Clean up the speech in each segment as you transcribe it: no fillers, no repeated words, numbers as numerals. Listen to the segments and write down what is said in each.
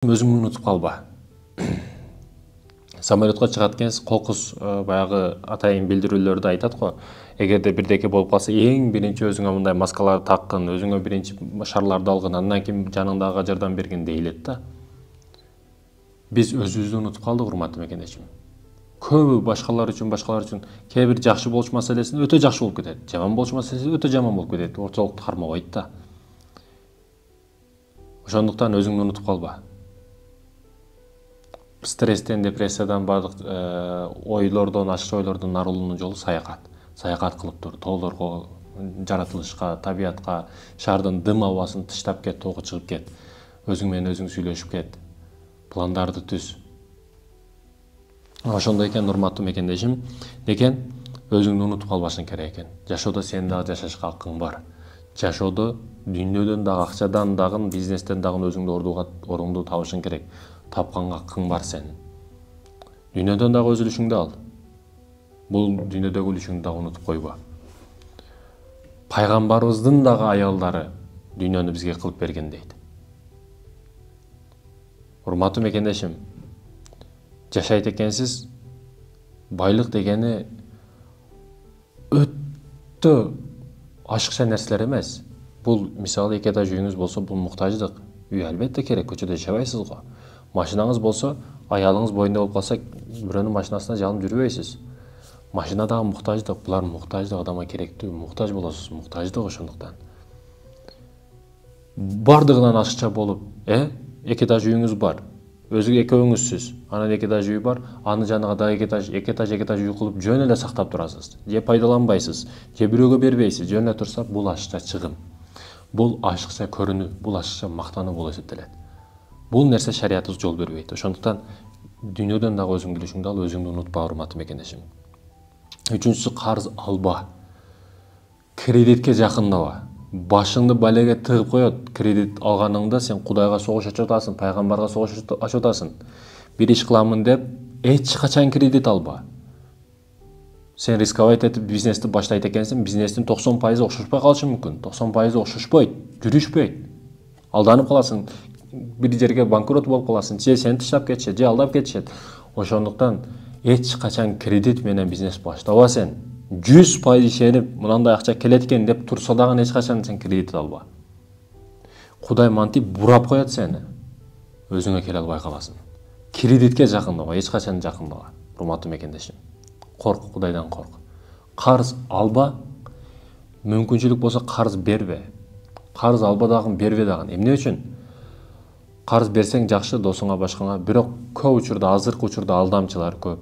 Өзүңдү унутуп калба. Самолетко чыгат экенсиз, кокус баягы атайын билдирүүлөрдө айтат го. Эгерде бирдеке болуп калса, эң биринчи өзүңө мындай маскаларды таккын, өзүңө биринчи шарларды алгын, андан кийин жаныңдагыга жардам бергин дейилет да. Биз өзүбүздү унутуп калдык, урматтуу мекендешим. Көбү башкалар үчүн кээ бир жакшы болуш маселесинде өтө жакшы болуп кетет. Жаман болуш маселесинде өтө жаман болуп кетет. Ортолукту кармабайт да. Ошондуктан өзүңдү унутуп калба. Стресстен, депрессиядан, бардык ойлордон, ашык ойлордон арылуунун жолу саякат. Саякат кылып тур, тоолорго, жаратылышка, табиятка, шаардын дым абасын тыштап кет, тоого чыгып кет. Өзүң менен өзүң сүйлөшүп кет. Пландарды түз. Ошондой экен, урматтуу мекендешим. Некен өзүңдү унутуп калбашың керек экен. Жашоодо сен дагы жашашка акың бар. Жашоодо дүйнөдөн дагы, акчадан дагы, бизнестен дагы өзүңдү орунду табышың керек. Тапканга акың бар сенин. Дүйнөдөн дагы өз үлүшүңдү ал. Бул дүйнөдөгү үлүшүңдү дагы унутуп койбо. Пайгамбарыбыздын дагы аялдары дүйнөнү бизге кылып берген дейт. Урматтуу мекендешим, жашайт экенсиз, байлык дегени өтө ашыкча нерселер эмес. Бул мисалы эки этаж үйүңүз болсо, бул муктаждык. Үй албетте керек, көчөдө жашабайсыз го. Машинаңыз болсо, аялыңыз боюнда болуп калса, бирөөнүн машинасына жалынып жүрбөйсүз. Машина дагы муктаждык, булар муктаждык, адамга керектүү, муктаж болосуз, муктаждык ошондуктан. Бардыгынан ашыкча болуп, эки этаж үйүңүз бар. Өзү экөөңүзсүз, анан эки этаж үй бар, аны жаныга дагы эки этаж үй кылып жөн эле сактап турасыз. Же пайдаланбайсыз, же бирөөгө бербейсиз, жөн эле турса, бул ашыкча чыгым. Бул ашыкча көрүнүү, бул ашыкча мактануу болуп эсептелет. Бул нерсе шариятыбыз жол бербейт. Ошондуктан дүйнөдөн дагы өзүңдү үлүшүңдү ал, өзүңдү унутпа, урматтуу мекендешим. Үчүнчүсү, карыз алба. Кредитке жакындаба. Башыңды балеге тыгып коет. Кредит алганыңда сен Кудайга согуш ачып атасың, пайгамбарга согуш ачып атасың. Бир иш кыламын деп эч качан кредит алба. Сен рисковать этип бизнести баштайт экенсиң, бизнестин 90% окшошпой калышы мүмкүн. 90% окшошпойт, жүрүшпөйт. Алданып каласың, бир жерге банкрот болуп каласың, же сени таштап кетишет, же алдап кетишет. Ошондуктан эч качан кредит менен бизнес баштаба сен. 100% ишенип, мынандай акча келет экен деп турса дагы эч качан сен кредит алба. Кудай мантип бурап коет сени. Өзүңө келе албай каласың. Кредитке жакындаба, эч качан жакындаба. Урматтуу мекендешим. Корк, Кудайдан корк. Карыз алба, мүмкүнчүлүк болсо карыз бербе. Карыз алба дагы, бербе дагы. Эмне үчүн? Карыз берсең жакшы досуңа, башкаңа, бирок көп учурда, азыркы учурда алдамчылар көп.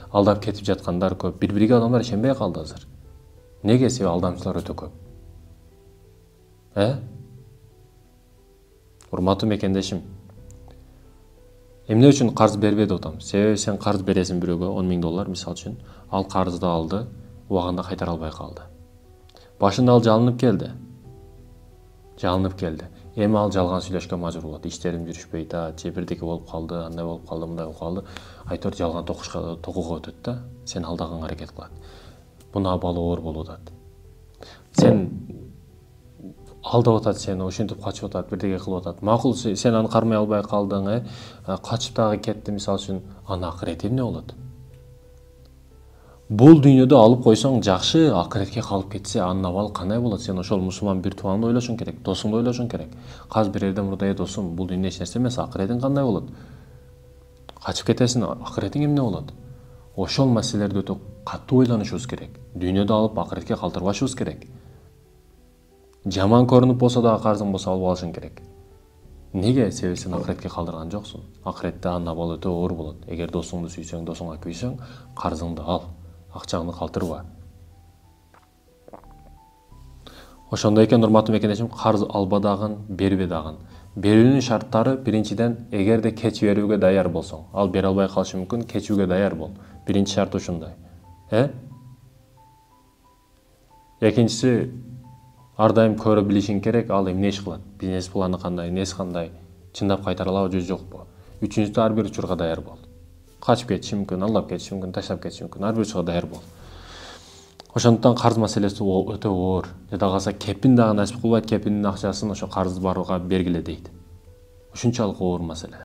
Алдап кетип жаткандар көп. Бири-бириге адамдар ишенбей калды азыр. Неге? Себеби алдамчылар өтө көп. Урматтуу мекендешим. Эмне үчүн карыз бербе деп атам? Себеби сен карыз бересиң бирөөгө $10,000, мисалы үчүн. Ал карызды алды, убагында кайтара албай калды. Башында ал жалынып келди. Эми ал жалган сүйлөшкө мажбур болот. Иштерим жүрүшпөйт, же бирдеке болуп калды, андай болуп калды, мындай болуп калды. Айтор жалган токуга өтөт да. Сен алдаганга аракет кылат. Бунун абалы оор болуп атат. Сен алдап атат сени, ошентип качып атат, бирдеке кылып атат. Макул, сен аны кармай албай калдың, качып дагы кетти, мисалы үчүн, анын акырети эмне болот? Бул дүйнөдө алып койсоң жакшы, акыретке калып кетсе, анын абалы кандай болот? Сен ошол мусулман бир тууганды ойлошуң керек, досуңду ойлошуң керек. Каз бир жерде мурда досум, бул дүйнөдө эч нерсе эмес, акыретиң кандай болот? Качып кетесиң, акыретиң эмне болот? Ошол маселелерди өтө катуу ойлонушубуз керек. Дүйнөдө алып акыретке калтырбашыбыз керек. Жаман көрүнүп болсо дагы карзың болсо алып алышың керек. Неге? Себеби сен акыретке калтырган жоксуң. Акыретте анын абалы өтө оор болот. Эгер досуңду сүйсөң, досуңа күйсөң, карзыңды ал. Акчаңды калтырба. Ошондой экен, урматтуу мекендешим, карыз алба дагы, бербе дагы. Берүүнүн шарттары биринчиден, эгерде кеч берүүгө даяр болсоң, ал бере албай калышы мүмкүн, кечүүгө даяр бол. Биринчи шарт ушундай. Экинчиси, ар дайым көрө билишиң керек, ал эмне иш кылат, бизнес планы кандай, несі кандай, чындап кайтара алабы же жокпу. Үчүнчүсү, ар бир учурга даяр бол. Качып кетиши мүмкүн, алдап кетиши мүмкүн, таштап кетиши мүмкүн, ар бир учурга даяр бол. Ошондуктан карыз маселеси өтө оор. Жада калса кепин дагы насип кылбайт, кепиндин акчасын ошо карыз барга бергиле дейт. Ушунчалык оор маселе.